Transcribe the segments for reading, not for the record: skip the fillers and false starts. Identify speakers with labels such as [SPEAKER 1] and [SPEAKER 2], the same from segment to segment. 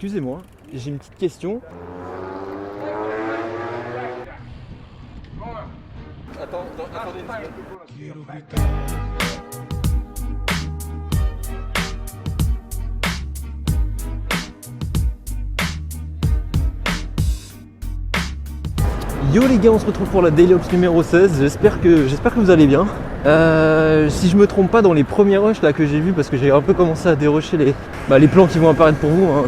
[SPEAKER 1] Excusez-moi, j'ai une petite question. Attendez une seconde. Yo les gars, on se retrouve pour la Daily Ops numéro 16, j'espère que vous allez bien. Si je me trompe pas, dans les premiers rushs là que j'ai vu, parce que j'ai un peu commencé à dérusher les plans qui vont apparaître pour vous hein,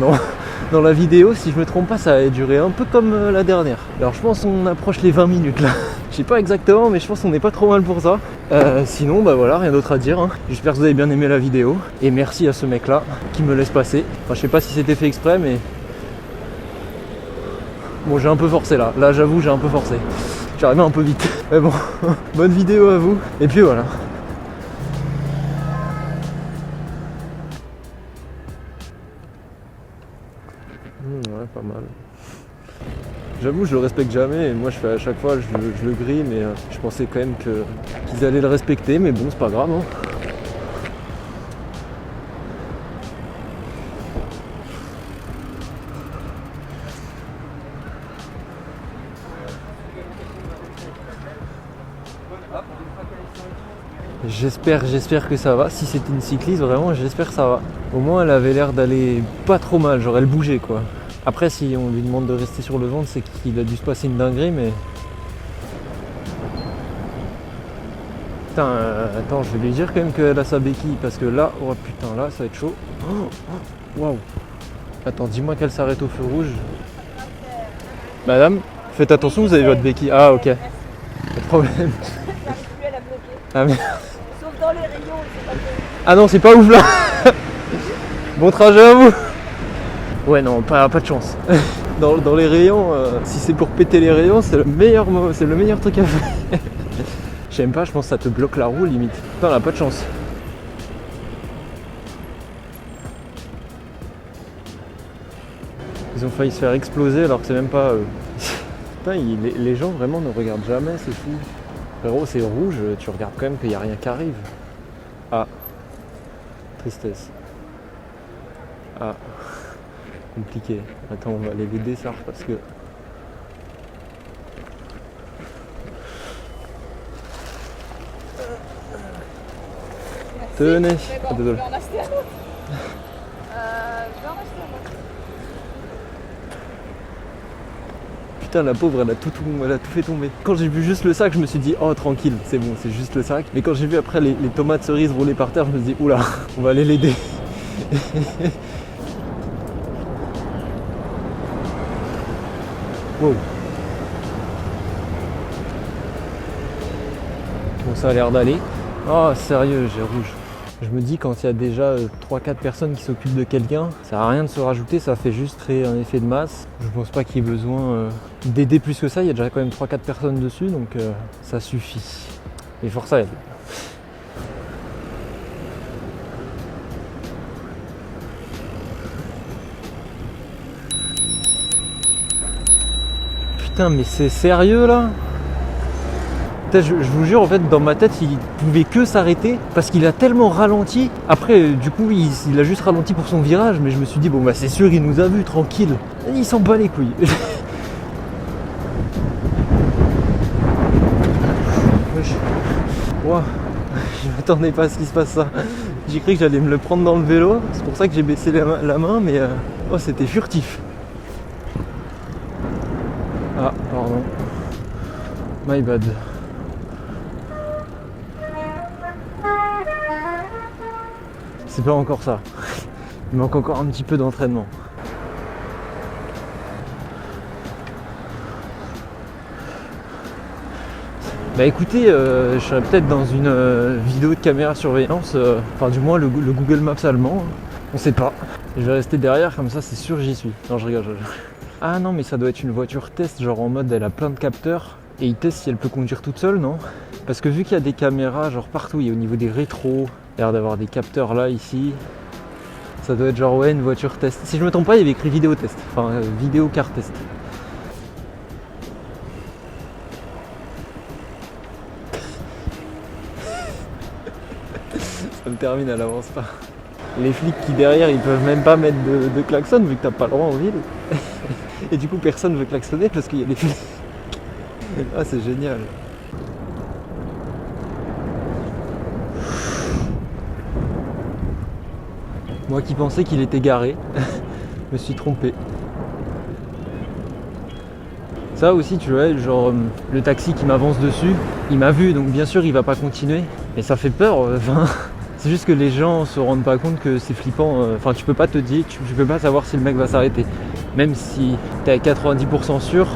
[SPEAKER 1] dans la vidéo, si je me trompe pas ça a duré un peu comme la dernière. Alors je pense qu'on approche les 20 minutes là. Je sais pas exactement mais je pense qu'on n'est pas trop mal pour ça. Sinon bah voilà, rien d'autre à dire hein. J'espère que vous avez bien aimé la vidéo. Et merci à ce mec là qui me laisse passer. Enfin je sais pas si c'était fait exprès mais... Bon j'ai un peu forcé là j'avoue j'ai un peu forcé. J'arrivais un peu vite. Mais bon, bonne vidéo à vous. Et puis voilà. Ouais, pas mal. J'avoue, je le respecte jamais. Et moi, je fais à chaque fois, je le grille, mais je pensais quand même qu'ils allaient le respecter. Mais bon, c'est pas grave. Hein. J'espère que ça va. Si c'était une cycliste, vraiment, j'espère que ça va. Au moins, elle avait l'air d'aller pas trop mal. Genre, elle bougeait, quoi. Après, si on lui demande de rester sur le ventre, c'est qu'il a dû se passer une dinguerie, mais... Putain, attends, je vais lui dire quand même qu'elle a sa béquille, parce que là, oh putain, là, ça va être chaud. Waouh. Attends, dis-moi qu'elle s'arrête au feu rouge. Madame, faites attention, vous avez votre béquille. Ah, ok. Pas de problème. Ah merde.
[SPEAKER 2] Sauf dans les rayons, c'est pas terrible.
[SPEAKER 1] Ah non, c'est pas ouf là. Bon trajet à vous. Ouais non, pas de chance. Dans les rayons, si c'est pour péter les rayons, c'est le meilleur truc à faire. J'aime pas, je pense que ça te bloque la roue limite. Putain, on a pas de chance. Ils ont failli se faire exploser alors que c'est même pas... Putain, les gens vraiment ne regardent jamais, c'est fou. Frérot, c'est rouge, tu regardes quand même qu'il n'y a rien qui arrive. Ah, tristesse. Ah, compliqué. Attends, on va aller l'aider ça parce que... Tenez. Ah, désolé.
[SPEAKER 2] Je vais en acheter un autre.
[SPEAKER 1] Putain, la pauvre, elle a tout fait tomber. Quand j'ai vu juste le sac, je me suis dit, oh tranquille, c'est bon, c'est juste le sac. Mais quand j'ai vu après les tomates cerises rouler par terre, je me suis dit, oula, on va aller l'aider. Wow. Bon, ça a l'air d'aller. Oh, sérieux, j'ai rouge. Je me dis quand il y a déjà 3-4 personnes qui s'occupent de quelqu'un, ça sert à rien de se rajouter, ça fait juste créer un effet de masse. Je pense pas qu'il y ait besoin d'aider plus que ça, il y a déjà quand même 3-4 personnes dessus, donc ça suffit. Et force à elle. Putain mais c'est sérieux là ? Je vous jure, en fait, dans ma tête, il pouvait que s'arrêter parce qu'il a tellement ralenti. Après, du coup, il a juste ralenti pour son virage, mais je me suis dit, bon, bah, c'est sûr, il nous a vus, tranquille. Il s'en bat les couilles. Wow. Je m'attendais pas à ce qu'il se passe ça. J'ai cru que j'allais me le prendre dans le vélo. C'est pour ça que j'ai baissé la main, mais oh, c'était furtif. Ah, pardon. My bad. C'est pas encore ça. Il manque encore un petit peu d'entraînement. Bah écoutez, je serai peut-être dans une vidéo de caméra surveillance, enfin du moins le Google Maps allemand, on sait pas. Je vais rester derrière, comme ça c'est sûr j'y suis. Non je rigole. Ah non mais ça doit être une voiture test, genre en mode elle a plein de capteurs et il teste si elle peut conduire toute seule, non? Parce que vu qu'il y a des caméras genre partout, il y a au niveau des rétros, il y a l'air d'avoir des capteurs là, ici. Ça doit être genre ouais une voiture test. Si je me trompe pas, il y avait écrit vidéo test, enfin vidéo car test. Ça me termine, elle avance pas. Les flics qui derrière ils peuvent même pas mettre de klaxon vu que t'as pas le droit en ville. Et du coup personne veut klaxonner parce qu'il y a des flics. Ah c'est génial. Moi qui pensais qu'il était garé, je me suis trompé. Ça aussi tu vois, genre le taxi qui m'avance dessus, il m'a vu donc bien sûr il va pas continuer. Et ça fait peur, c'est juste que les gens se rendent pas compte que c'est flippant. Enfin tu peux pas te dire, tu peux pas savoir si le mec va s'arrêter. Même si t'es à 90% sûr,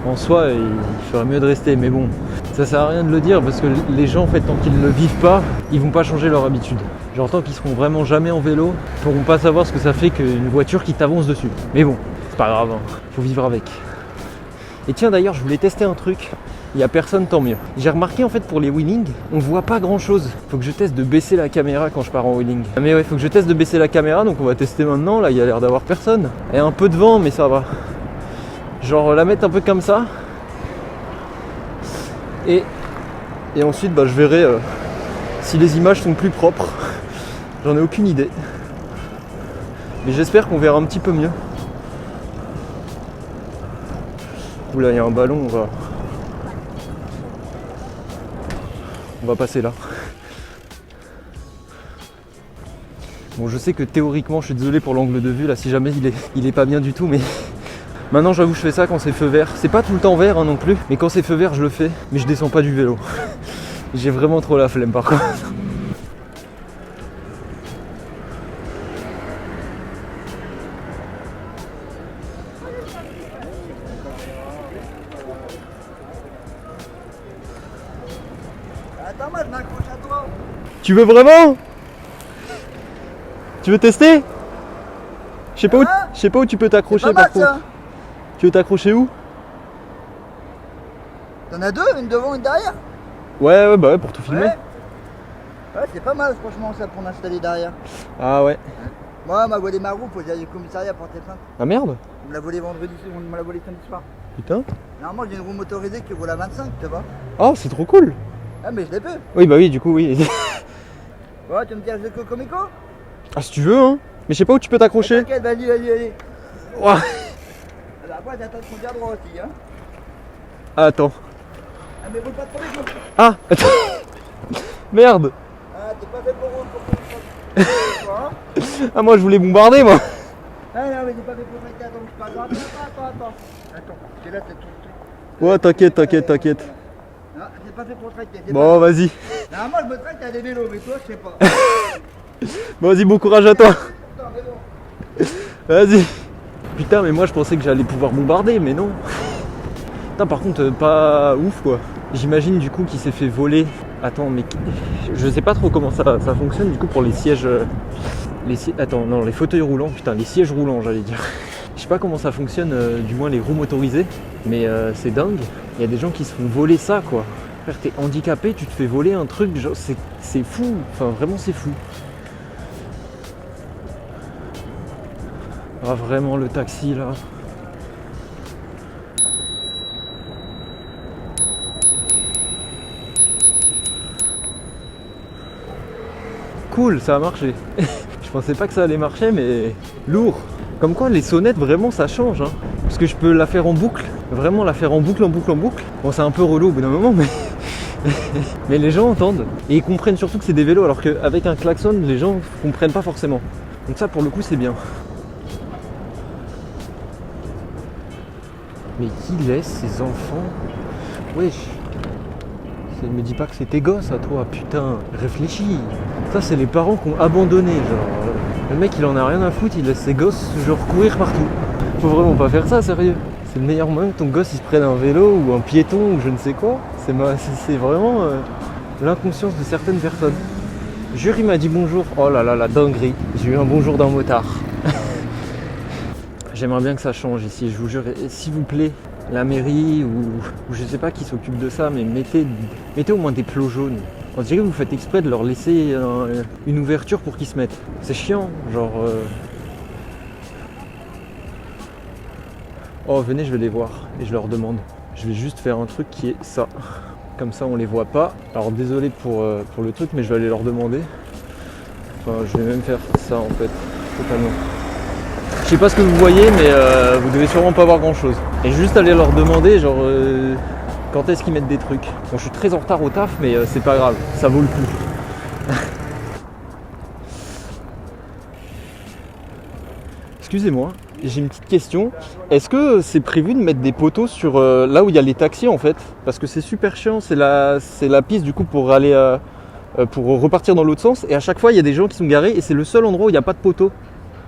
[SPEAKER 1] en soi il ferait mieux de rester. Mais bon, ça sert à rien de le dire parce que les gens en fait tant qu'ils ne le vivent pas, ils vont pas changer leur habitude. Genre tant qu'ils seront vraiment jamais en vélo, ils pourront pas savoir ce que ça fait qu'une voiture qui t'avance dessus. Mais bon, c'est pas grave, hein. Faut vivre avec. Et tiens d'ailleurs je voulais tester un truc, il n'y a personne tant mieux. J'ai remarqué en fait pour les wheelings, on voit pas grand chose. Faut que je teste de baisser la caméra quand je pars en wheeling. Mais ouais, faut que je teste de baisser la caméra, donc on va tester maintenant, là il y a l'air d'avoir personne. Et un peu de vent mais ça va. Genre la mettre un peu comme ça. Et ensuite bah, je verrai si les images sont plus propres. J'en ai aucune idée. Mais j'espère qu'on verra un petit peu mieux. Oula, il y a un ballon, on va passer là. Bon, je sais que théoriquement, je suis désolé pour l'angle de vue là, si jamais il est pas bien du tout, mais maintenant j'avoue je fais ça quand c'est feu vert. C'est pas tout le temps vert hein, non plus, mais quand c'est feu vert je le fais, mais je descends pas du vélo. J'ai vraiment trop la flemme par contre.
[SPEAKER 2] Attends, moi je m'accroche à toi.
[SPEAKER 1] Tu veux vraiment? Tu veux tester? Je sais pas où tu peux t'accrocher par contre. Tu veux t'accrocher où?
[SPEAKER 2] T'en as deux, une devant, une derrière.
[SPEAKER 1] Ouais, bah ouais, pour tout filmer.
[SPEAKER 2] Ouais, c'est pas mal franchement ça pour m'installer derrière.
[SPEAKER 1] Ah ouais.
[SPEAKER 2] Moi, on m'a volé ma roue, faut aller au commissariat porter plainte.
[SPEAKER 1] Ah merde?
[SPEAKER 2] On me l'a volé vendredi, on me l'a volé samedi soir.
[SPEAKER 1] Putain.
[SPEAKER 2] Normalement, j'ai une roue motorisée qui vaut à 25, tu vois.
[SPEAKER 1] Oh, c'est trop cool.
[SPEAKER 2] Ah, mais je l'ai peu.
[SPEAKER 1] Oui, bah oui, du coup, oui.
[SPEAKER 2] Ouais, tu me dis, je l'ai comico.
[SPEAKER 1] Ah, si tu veux, hein. Mais je sais pas où tu peux t'accrocher.
[SPEAKER 2] T'inquiète, vas-y.
[SPEAKER 1] Ouais.
[SPEAKER 2] Après, t'attends de conduire droit aussi, hein.
[SPEAKER 1] Ah, attends.
[SPEAKER 2] Ah, mais roule pas trop vite,
[SPEAKER 1] Ah, attends. Merde.
[SPEAKER 2] Ah, t'es pas fait pour hein.
[SPEAKER 1] Ah, moi, je voulais bombarder, moi.
[SPEAKER 2] Ah, non, mais t'es pas fait pour arrêter, attends, je parle. Attends. Attends, c'est là, c'est tout.
[SPEAKER 1] Ouais, t'inquiète.
[SPEAKER 2] Non, c'est pas fait pour traiter.
[SPEAKER 1] Bon, vas-y.
[SPEAKER 2] Normalement, je me traite à des vélos, mais toi, je sais pas.
[SPEAKER 1] Bon, vas-y, bon courage à toi.
[SPEAKER 2] Attends, mais bon.
[SPEAKER 1] Vas-y. Putain, mais moi, je pensais que j'allais pouvoir bombarder, mais non. Putain, par contre, pas ouf, quoi. J'imagine, du coup, qu'il s'est fait voler. Attends, mais je sais pas trop comment ça fonctionne, du coup, pour les sièges... Attends, non, les fauteuils roulants. Putain, les sièges roulants, j'allais dire. Je sais pas comment ça fonctionne, du moins les roues motorisées, mais c'est dingue. Il y a des gens qui se font voler ça, quoi. Frère, t'es handicapé, tu te fais voler un truc, genre, c'est fou. Enfin, vraiment, c'est fou. Ah, vraiment, le taxi, là. Cool, ça a marché. Je pensais pas que ça allait marcher, mais lourd. Comme quoi les sonnettes vraiment ça change, hein. Parce que je peux la faire en boucle, vraiment la faire en boucle. Bon, c'est un peu relou au bout d'un moment, mais mais les gens entendent et ils comprennent surtout que c'est des vélos, alors qu'avec un klaxon les gens comprennent pas forcément. Donc ça pour le coup c'est bien. Mais qui laisse ses enfants? Wesh. Me dis pas que c'est tes gosses à toi, putain, réfléchis. Ça c'est les parents qui ont abandonné, genre. Le mec il en a rien à foutre, il laisse ses gosses genre courir partout. Faut vraiment pas faire ça, sérieux. C'est le meilleur moyen que ton gosse il se prenne un vélo ou un piéton ou je ne sais quoi. C'est vraiment l'inconscience de certaines personnes. Jury m'a dit bonjour, oh là là la dinguerie. J'ai eu un bonjour d'un motard. J'aimerais bien que ça change ici, je vous jure. Et s'il vous plaît, la mairie ou je sais pas qui s'occupe de ça, mais mettez au moins des plots jaunes. On dirait que vous faites exprès de leur laisser une ouverture pour qu'ils se mettent. C'est chiant, genre... Oh, venez, je vais les voir et je leur demande. Je vais juste faire un truc qui est ça. Comme ça, on les voit pas. Alors désolé pour le truc, mais je vais aller leur demander. Enfin, je vais même faire ça en fait, totalement. Je sais pas ce que vous voyez, mais vous devez sûrement pas voir grand chose. Et juste aller leur demander, genre, quand est-ce qu'ils mettent des trucs. Bon, je suis très en retard au taf, mais c'est pas grave, ça vaut le coup. Excusez-moi, j'ai une petite question. Est-ce que c'est prévu de mettre des poteaux sur là où il y a les taxis en fait? Parce que c'est super chiant, c'est la piste du coup pour aller pour repartir dans l'autre sens. Et à chaque fois, il y a des gens qui sont garés et c'est le seul endroit où il n'y a pas de poteau.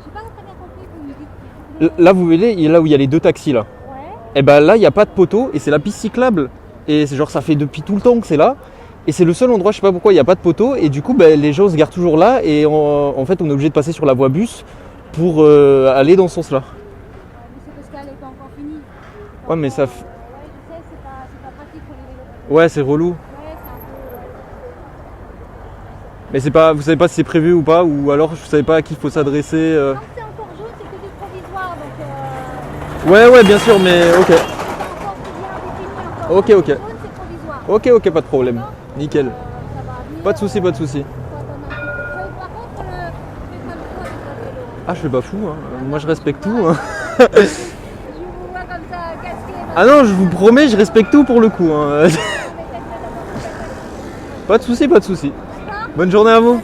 [SPEAKER 3] J'ai pas très bien compris, vous me dites.
[SPEAKER 1] Là, vous voyez, là où il y a les deux taxis là.
[SPEAKER 3] Ouais.
[SPEAKER 1] Et ben là, il n'y a pas de poteau et c'est la piste cyclable. Et c'est genre, ça fait depuis tout le temps que c'est là. Et c'est le seul endroit, je sais pas pourquoi, il n'y a pas de poteau. Et du coup, les gens se garent toujours là. Et en fait, on est obligé de passer sur la voie bus pour aller dans ce sens-là.
[SPEAKER 3] Mais c'est parce qu'elle n'est pas encore finie.
[SPEAKER 1] Ouais, mais ça.
[SPEAKER 3] Ouais, je sais, c'est pas pratique pour les vélos.
[SPEAKER 1] Ouais, c'est relou.
[SPEAKER 3] Ouais, c'est un peu.
[SPEAKER 1] Mais c'est pas, vous savez pas si c'est prévu ou pas, ou alors vous savez pas à qui il faut s'adresser.
[SPEAKER 3] Tant que c'est encore jaune, c'est que du provisoire. Donc.
[SPEAKER 1] Ouais, bien sûr, mais ok.
[SPEAKER 3] C'est encore bien défini encore.
[SPEAKER 1] Ok.
[SPEAKER 3] Jaune, c'est provisoire.
[SPEAKER 1] Ok, pas de problème. Nickel.
[SPEAKER 3] Ça va venir.
[SPEAKER 1] Pas de soucis, pas de soucis.
[SPEAKER 3] Faut attendre un petit peu. Par contre, fais pas le poids avec le vélo.
[SPEAKER 1] Ah, je fais pas fou, hein. Moi je respecte tout. Hein.
[SPEAKER 3] Je vous vois comme ça, casqué.
[SPEAKER 1] Ah non, je vous promets, je respecte tout pour le coup. Hein. Pas de soucis, pas de soucis. Bonne journée à vous.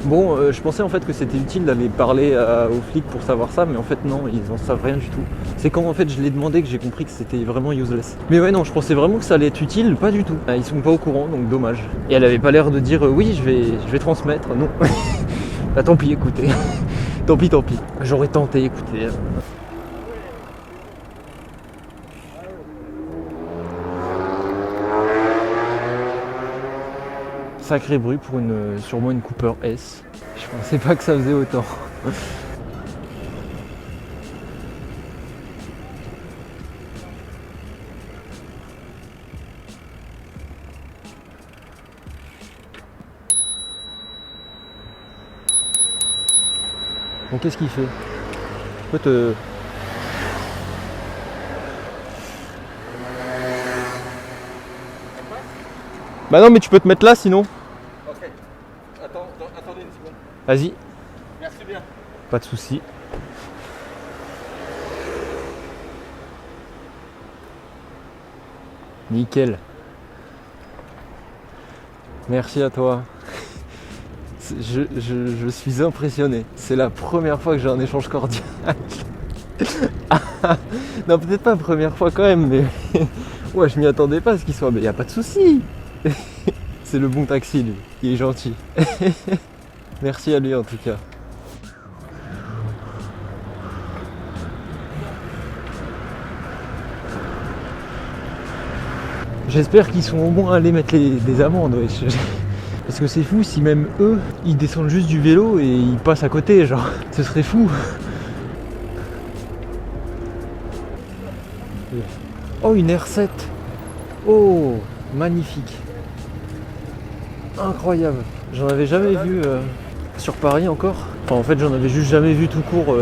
[SPEAKER 1] Bon, je pensais en fait que c'était utile d'aller parler aux flics pour savoir ça, mais en fait non, ils en savent rien du tout. C'est quand en fait je l'ai demandé que j'ai compris que c'était vraiment useless. Mais ouais non, je pensais vraiment que ça allait être utile, pas du tout. Ils sont pas au courant, donc dommage. Et elle avait pas l'air de dire oui, je vais transmettre, non. Bah tant pis, écoutez. Tant pis. J'aurais tenté, écoutez. Sacré bruit pour sûrement une Cooper S. Je pensais pas que ça faisait autant. Bon, qu'est-ce qu'il fait? Je peux te... Bah non, mais tu peux te mettre là sinon.
[SPEAKER 2] Ok. Attendez une seconde.
[SPEAKER 1] Vas-y.
[SPEAKER 2] Merci bien.
[SPEAKER 1] Pas de soucis. Nickel. Merci à toi. Je suis impressionné. C'est la première fois que j'ai un échange cordial. Non, peut-être pas la première fois quand même, mais ouais, je m'y attendais pas à ce qu'il soit. Mais y a pas de souci. C'est le bon taxi, lui. Il est gentil. Merci à lui en tout cas. J'espère qu'ils sont au moins allés mettre des amendes, ouais. Parce que c'est fou si même eux, ils descendent juste du vélo et ils passent à côté, genre. Ce serait fou. Oh, une R7. Oh, magnifique. Incroyable. J'en avais jamais vu sur Paris encore. Enfin, en fait, j'en avais juste jamais vu tout court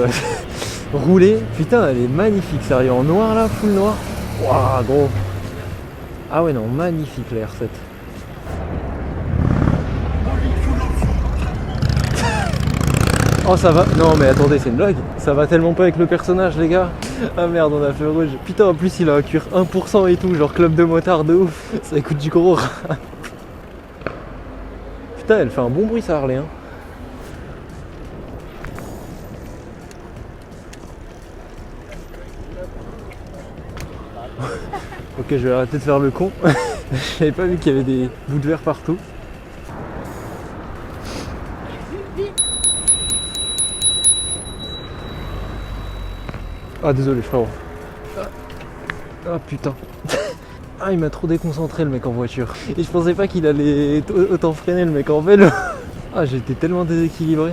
[SPEAKER 1] rouler. Putain, elle est magnifique, sérieux. En noir là, full noir. Waouh, gros. Ah ouais, non, magnifique la R7. Oh, ça va. Non, mais attendez, c'est une blague. Ça va tellement pas avec le personnage, les gars. Ah merde, on a fait rouge. Putain, en plus, il a un cuir 1% et tout, genre club de motard de ouf. Ça coûte du gros. Putain, elle fait un bon bruit, ça, Harley. Hein. Ok, je vais arrêter de faire le con. J'avais pas vu qu'il y avait des bouts de verre partout. Ah désolé frérot. Ah putain. Ah il m'a trop déconcentré le mec en voiture. Et je pensais pas qu'il allait autant freiner le mec en vélo. Ah j'étais tellement déséquilibré.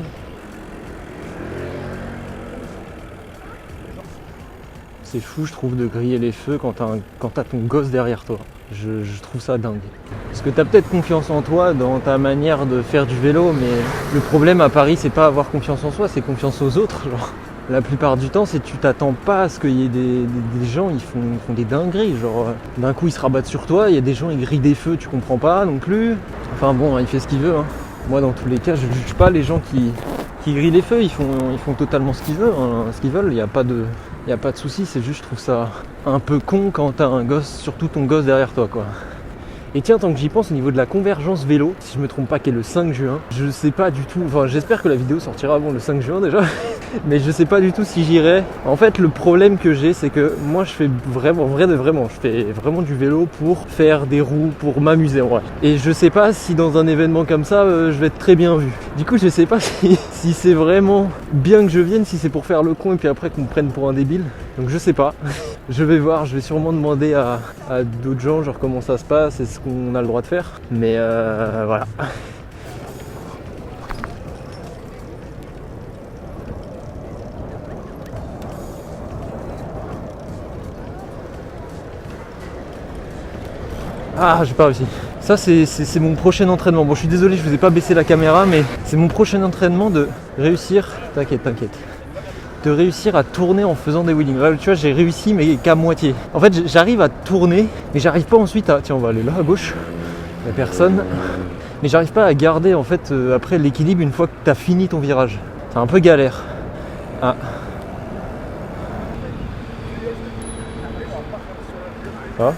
[SPEAKER 1] C'est fou je trouve de griller les feux quand t'as ton gosse derrière toi. Je trouve ça dingue. Parce que t'as peut-être confiance en toi dans ta manière de faire du vélo, mais le problème à Paris c'est pas avoir confiance en soi, c'est confiance aux autres. Genre. La plupart du temps, c'est tu t'attends pas à ce qu'il y ait des gens, ils font des dingueries. Genre, d'un coup, ils se rabattent sur toi, il y a des gens, ils grillent des feux, tu comprends pas non plus. Enfin bon, il fait ce qu'il veut. Hein. Moi dans tous les cas je juge pas les gens qui grillent les feux, ils font totalement ce qu'ils veulent, hein, il n'y a pas de souci, c'est juste je trouve ça un peu con quand t'as un gosse, surtout ton gosse derrière toi quoi. Et tiens, tant que j'y pense, au niveau de la convergence vélo, si je me trompe pas, qui est le 5 juin, je sais pas du tout, enfin j'espère que la vidéo sortira avant le 5 juin déjà, mais je sais pas du tout si j'irai. En fait, le problème que j'ai, c'est que moi je fais vraiment, je fais vraiment du vélo pour faire des roues, pour m'amuser en vrai. Et je sais pas si dans un événement comme ça, je vais être très bien vu. Du coup, je sais pas si c'est vraiment bien que je vienne, si c'est pour faire le con et puis après qu'on me prenne pour un débile. Donc je sais pas. Je vais voir, je vais sûrement demander à d'autres gens genre comment ça se passe et ce qu'on a le droit de faire. Mais voilà. Ah, j'ai pas réussi. Ça c'est mon prochain entraînement. Bon, je suis désolé, je vous ai pas baissé la caméra, mais c'est mon prochain entraînement de réussir. T'inquiète. De réussir à tourner en faisant des wheelings. Là, tu vois, j'ai réussi mais qu'à moitié. En fait, j'arrive à tourner, mais j'arrive pas ensuite à... Tiens, on va aller là à gauche. Il n'y a personne. Mais j'arrive pas à garder en fait après l'équilibre une fois que tu as fini ton virage. C'est un peu galère. Ah. Ah.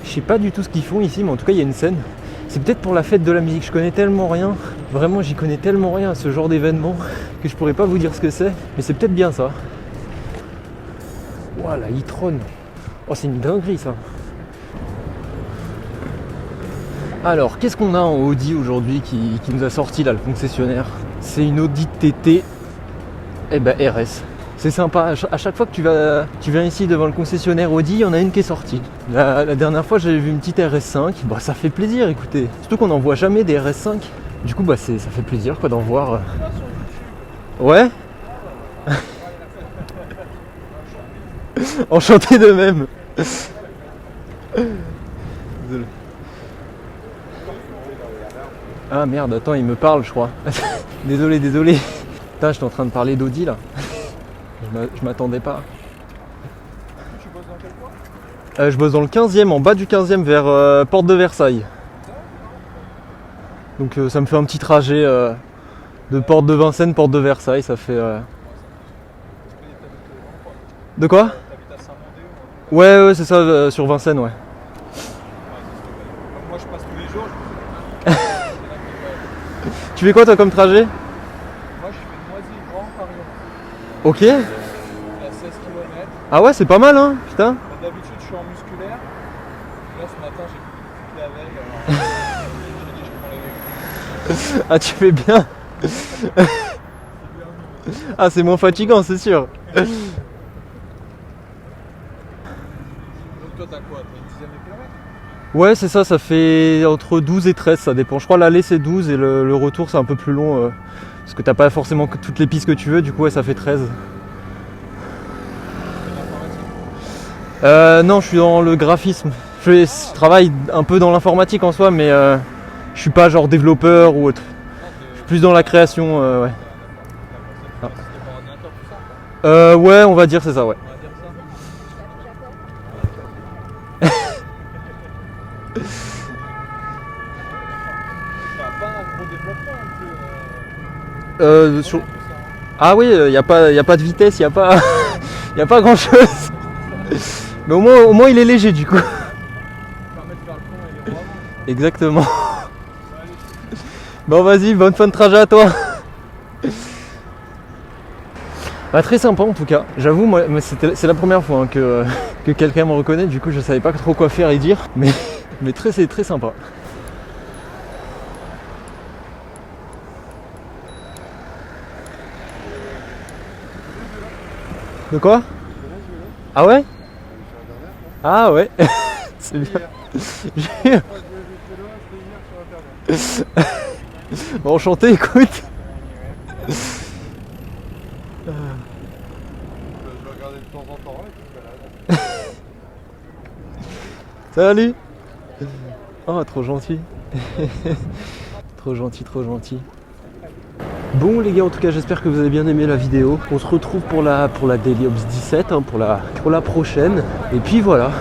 [SPEAKER 1] Je sais pas du tout ce qu'ils font ici, mais en tout cas il y a une scène. C'est peut-être pour la fête de la musique, je connais tellement rien, vraiment j'y connais tellement rien à ce genre d'événement que je pourrais pas vous dire ce que c'est, mais c'est peut-être bien ça. Ouah, la e-tron. Oh, c'est une dinguerie ça. Alors, qu'est-ce qu'on a en Audi aujourd'hui qui nous a sorti là, le concessionnaire? C'est une Audi TT, eh ben RS. C'est sympa, à chaque fois que tu viens ici devant le concessionnaire Audi, il y en a une qui est sortie. La dernière fois j'avais vu une petite RS5, bah ça fait plaisir écoutez. Surtout qu'on n'en voit jamais des RS5. Du coup bah ça fait plaisir quoi d'en voir. Ouais. Enchanté de même. Désolé. Ah merde, attends, il me parle je crois. Désolé. Putain, j'étais en train de parler d'Audi là. Je m'attendais pas.
[SPEAKER 2] Tu bosses dans quel coin?
[SPEAKER 1] Je bosse dans le 15e, en bas du 15e vers Porte de Versailles. Donc ça me fait un petit trajet de Porte de Vincennes, Porte de Versailles, ça fait... De quoi?
[SPEAKER 2] T'habites à Saint-Mandé?
[SPEAKER 1] Ouais c'est ça, sur Vincennes, ouais.
[SPEAKER 2] Moi je passe tous les jours.
[SPEAKER 1] Tu fais quoi toi comme trajet?
[SPEAKER 2] Moi je fais Noisy-Grand, Paris.
[SPEAKER 1] Ok.
[SPEAKER 2] Il y a 16 km.
[SPEAKER 1] Ah ouais, c'est pas mal hein, putain.
[SPEAKER 2] D'habitude je suis en musculaire. Là ce matin j'ai pris la veille. J'ai dit je prends les véhicules.
[SPEAKER 1] Ah tu fais bien. Ah c'est moins fatigant, c'est sûr.
[SPEAKER 2] Donc toi t'as quoi? T'as une dizaine de kilomètres?
[SPEAKER 1] Ouais c'est ça, ça fait entre 12 et 13, ça dépend. Je crois l'aller c'est 12 et le retour c'est un peu plus long. Parce que t'as pas forcément toutes les pistes que tu veux, du coup ouais ça fait 13. Non, je suis dans le graphisme. Je travaille un peu dans l'informatique en soi, mais je suis pas genre développeur ou autre. Je suis plus dans la création, ouais. Ouais, on va dire c'est ça, ouais. Ah oui, y a pas de vitesse, y a pas grand chose. Mais au moins il est léger du coup. Exactement. Bon vas-y, bonne fin de trajet à toi. Bah, très sympa en tout cas. J'avoue, moi c'est la première fois hein, que quelqu'un me reconnaît, du coup je savais pas trop quoi faire et dire. Mais c'est très sympa. De quoi? Ah ouais? Ah ouais. C'est bien. Bon, enchanté, écoute.
[SPEAKER 2] Je vais regarder de temps en temps et puis
[SPEAKER 1] Salut. Oh, trop gentil. Trop gentil. Bon les gars, en tout cas j'espère que vous avez bien aimé la vidéo. On se retrouve pour la Daily Ops 17, hein, pour la prochaine. Et puis voilà.